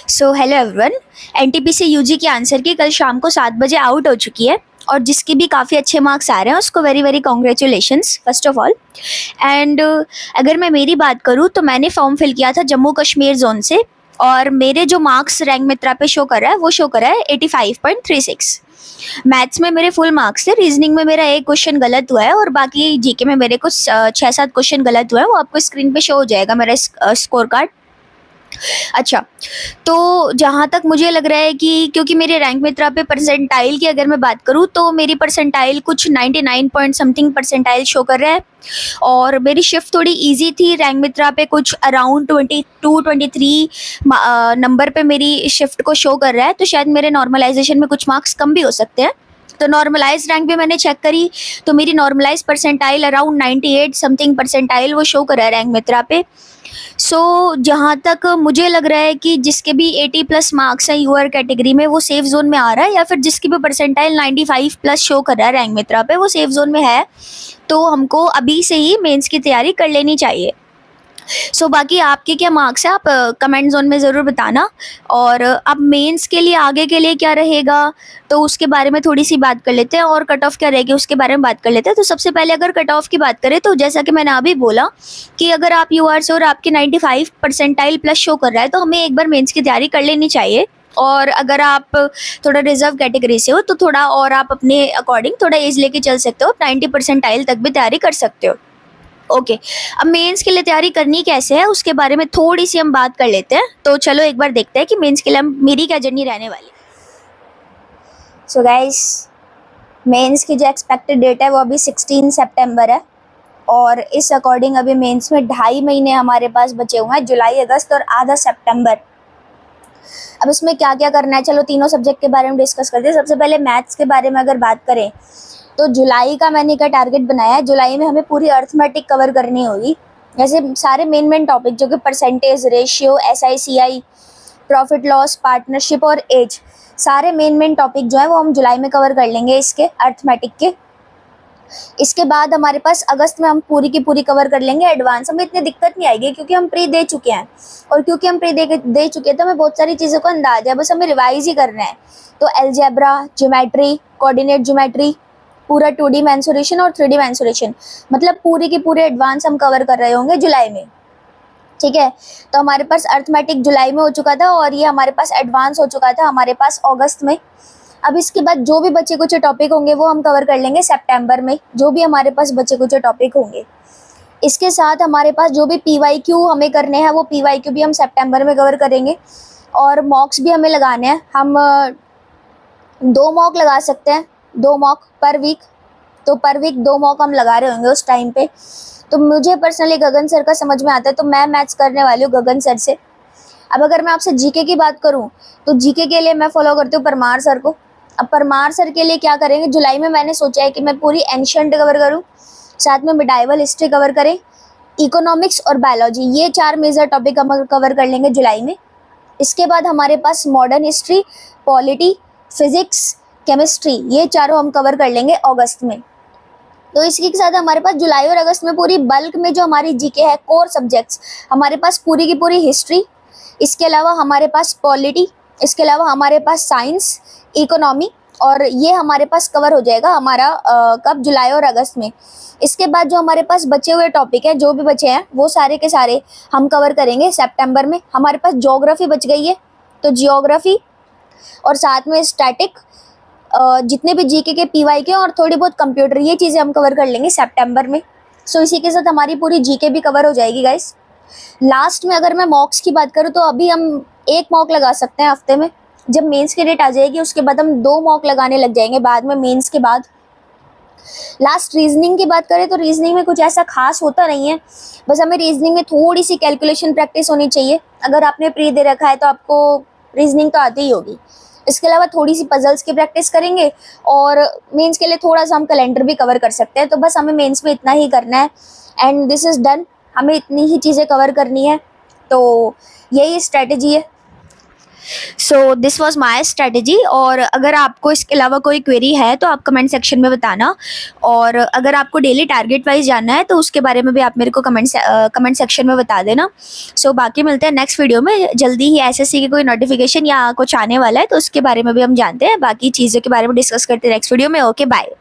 सो hello everyone. NTPC UG की answer key कल शाम को 7 बजे आउट हो चुकी है और जिसके भी काफ़ी अच्छे मार्क्स आ रहे हैं उसको very very congratulations first of all. And अगर मैं मेरी बात करूँ तो मैंने फॉर्म फिल किया था जम्मू कश्मीर जोन से और मेरे जो मार्क्स रैंक मित्रा पे शो कर रहा है वो शो कर रहा है 85.36। मैथ्स में मेरे फुल मार्क्स थे, रीजनिंग में मेरा एक क्वेश्चन गलत हुआ है और बाकी जीके में मेरे कुछ 6-7 क्वेश्चन गलत हुआ है। वो आपको स्क्रीन पे शो हो जाएगा मेरा स्कोर कार्ड। अच्छा, तो जहाँ तक मुझे लग रहा है कि क्योंकि मेरे रैंक मित्रा पे परसेंटाइल की अगर मैं बात करूँ तो मेरी परसेंटाइल कुछ 99 पॉइंट समथिंग परसेंटाइल शो कर रहा है और मेरी शिफ्ट थोड़ी इजी थी। रैंक मित्रा पे कुछ अराउंड 22-23 नंबर पे मेरी शिफ्ट को शो कर रहा है, तो शायद मेरे नॉर्मलाइजेशन में कुछ मार्क्स कम भी हो सकते हैं। तो नॉर्मलाइज रैंक भी मैंने चेक करी तो मेरी normalize percentile around 98 something percentile वो शो कर रहा है रैंक मित्रा पे। जहाँ तक मुझे लग रहा है कि जिसके भी 80+ मार्क्स हैं यूआर कैटेगरी में वो सेफ जोन में आ रहा है, या फिर जिसकी भी परसेंटाइल 95+ शो कर रहा है रैंक मित्रा पे वो सेफ जोन में है। तो हमको अभी से ही मेंस की तैयारी कर लेनी चाहिए। बाकी आपके क्या मार्क्स हैं आप कमेंट जोन में ज़रूर बताना। और अब मेंस के लिए आगे के लिए क्या रहेगा तो उसके बारे में थोड़ी सी बात कर लेते हैं और कट ऑफ क्या रहेगी उसके बारे में बात कर लेते हैं। तो सबसे पहले अगर कट ऑफ की बात करें तो जैसा कि मैंने अभी बोला कि अगर आप यूआर से और आपके 95 परसेंटाइल प्लस शो कर रहा है तो हमें एक बार मेंस की तैयारी कर लेनी चाहिए। और अगर आप थोड़ा रिजर्व कैटेगरी से हो तो थोड़ा और आप अपने अकॉर्डिंग थोड़ा एज लेके चल सकते हो, 90 परसेंटाइल तक भी तैयारी कर सकते हो। ओके, अब मेंस के लिए तैयारी करनी कैसे है उसके बारे में थोड़ी सी हम बात कर लेते हैं। तो चलो एक बार देखते हैं कि मेंस के लिए मेरी क्या जर्नी रहने वाली। सो गाइस, मेंस की जो एक्सपेक्टेड डेट है वो अभी 16 सितंबर है और इस अकॉर्डिंग अभी मेंस में 2.5 महीने हमारे पास बचे हुए हैं, जुलाई, अगस्त और आधा सितंबर। अब इसमें क्या क्या करना है, चलो तीनों सब्जेक्ट के बारे में डिस्कस करते हैं। सबसे पहले मैथ्स के बारे में अगर बात करें तो जुलाई का मैंने क्या टारगेट बनाया है, जुलाई में हमें पूरी अर्थमेटिक कवर करनी होगी। जैसे सारे मेन टॉपिक जो कि percentage, ratio, SICI, profit loss, partnership और एज, सारे मेन टॉपिक जो है वो हम जुलाई में कवर कर लेंगे इसके अर्थमेटिक के। इसके बाद हमारे पास अगस्त में हम पूरी की पूरी कवर कर लेंगे एडवांस। हमें इतनी दिक्कत नहीं आएगी क्योंकि हम प्री दे चुके हैं, और क्योंकि हम प्री दे चुके हैं तो हमें बहुत सारी चीज़ों का अंदाज है, बस हमें रिवाइज ही करना है। तो एलजेब्रा, ज्योमेट्री, कोऑर्डिनेट ज्योमेट्री, पूरा 2D मेंसुरेशन और 3D मेंसुरेशन, मतलब पूरी की पूरी एडवांस हम कवर कर रहे होंगे जुलाई में। ठीक है, तो हमारे पास अर्थमेटिक जुलाई में हो चुका था और ये हमारे पास एडवांस हो चुका था हमारे पास अगस्त में। अब इसके बाद जो भी बचे कुछ टॉपिक होंगे वो हम कवर कर लेंगे सितंबर में, जो भी हमारे पास बचे कुछ टॉपिक होंगे। इसके साथ हमारे पास जो भी PYQ हमें करने हैं वो PYQ भी हम सितंबर में कवर करेंगे। और मॉक्स भी हमें लगाने हैं, हम 2 मॉक लगा सकते हैं, 2 मॉक पर वीक। तो पर वीक 2 मॉक हम लगा रहे होंगे उस टाइम पे। तो मुझे पर्सनली गगन सर का समझ में आता है तो मैं मैथ्स करने वाली हूँ गगन सर से। अब अगर मैं आपसे जीके की बात करूँ तो जीके के लिए मैं फॉलो करती हूँ परमार सर को। अब परमार सर के लिए क्या करेंगे, जुलाई में मैंने सोचा है कि मैं पूरी एंशिएंट कवर करूँ, साथ में मिडाइवल हिस्ट्री कवर करें, इकोनॉमिक्स और बायोलॉजी, ये 4 मेजर टॉपिक हम कवर कर लेंगे जुलाई में। इसके बाद हमारे पास modern history, polity, physics, chemistry, ये चारों हम कवर कर लेंगे अगस्त में। तो इसी के साथ हमारे पास जुलाई और अगस्त में पूरी बल्क में जो हमारी जीके है, कोर सब्जेक्ट्स, हमारे पास पूरी की पूरी हिस्ट्री, इसके अलावा हमारे पास पॉलिटी, इसके अलावा हमारे पास साइंस, इकोनॉमी, और ये हमारे पास कवर हो जाएगा हमारा कब, जुलाई और अगस्त में। इसके बाद जो हमारे पास बचे हुए टॉपिक हैं, जो भी बचे हैं वो सारे के सारे हम कवर करेंगे सितंबर में। हमारे पास ज्योग्राफी बच गई है तो ज्योग्राफी और साथ में स्टैटिक, जितने भी जीके के PYQ और थोड़ी बहुत कंप्यूटर, ये चीज़ें हम कवर कर लेंगे सितंबर में। इसी के साथ हमारी पूरी जीके भी कवर हो जाएगी गाइस। लास्ट में अगर मैं मॉक्स की बात करूँ तो अभी हम 1 मॉक लगा सकते हैं हफ्ते में। जब मेंस की डेट आ जाएगी उसके बाद हम 2 मॉक लगाने लग जाएंगे बाद में, मेंस के बाद। लास्ट रीजनिंग की बात करें तो रीजनिंग में कुछ ऐसा खास होता नहीं है, बस हमें रीजनिंग में थोड़ी सी कैलकुलेशन प्रैक्टिस होनी चाहिए। अगर आपने प्री दे रखा है तो आपको रीजनिंग तो आती ही होगी। इसके अलावा थोड़ी सी पजल्स की प्रैक्टिस करेंगे और मेंस के लिए थोड़ा सा हम कैलेंडर भी कवर कर सकते हैं। तो बस हमें मेंस में इतना ही करना है एंड दिस इज़ डन। हमें इतनी ही चीज़ें कवर करनी है, तो यही स्ट्रेटजी है। So this was my strategy. और अगर आपको इसके अलावा कोई क्वेरी है तो आप कमेंट सेक्शन में बताना, और अगर आपको डेली टारगेट वाइज जानना है तो उसके बारे में भी आप मेरे को कमेंट सेक्शन में बता देना। सो बाकी मिलते हैं नेक्स्ट वीडियो में। जल्दी ही एसएससी की कोई नोटिफिकेशन या कुछ आने वाला है तो उसके बारे में भी हम जानते हैं, बाकी चीज़ों के बारे में डिस्कस करते हैं नेक्स्ट वीडियो में। Okay bye.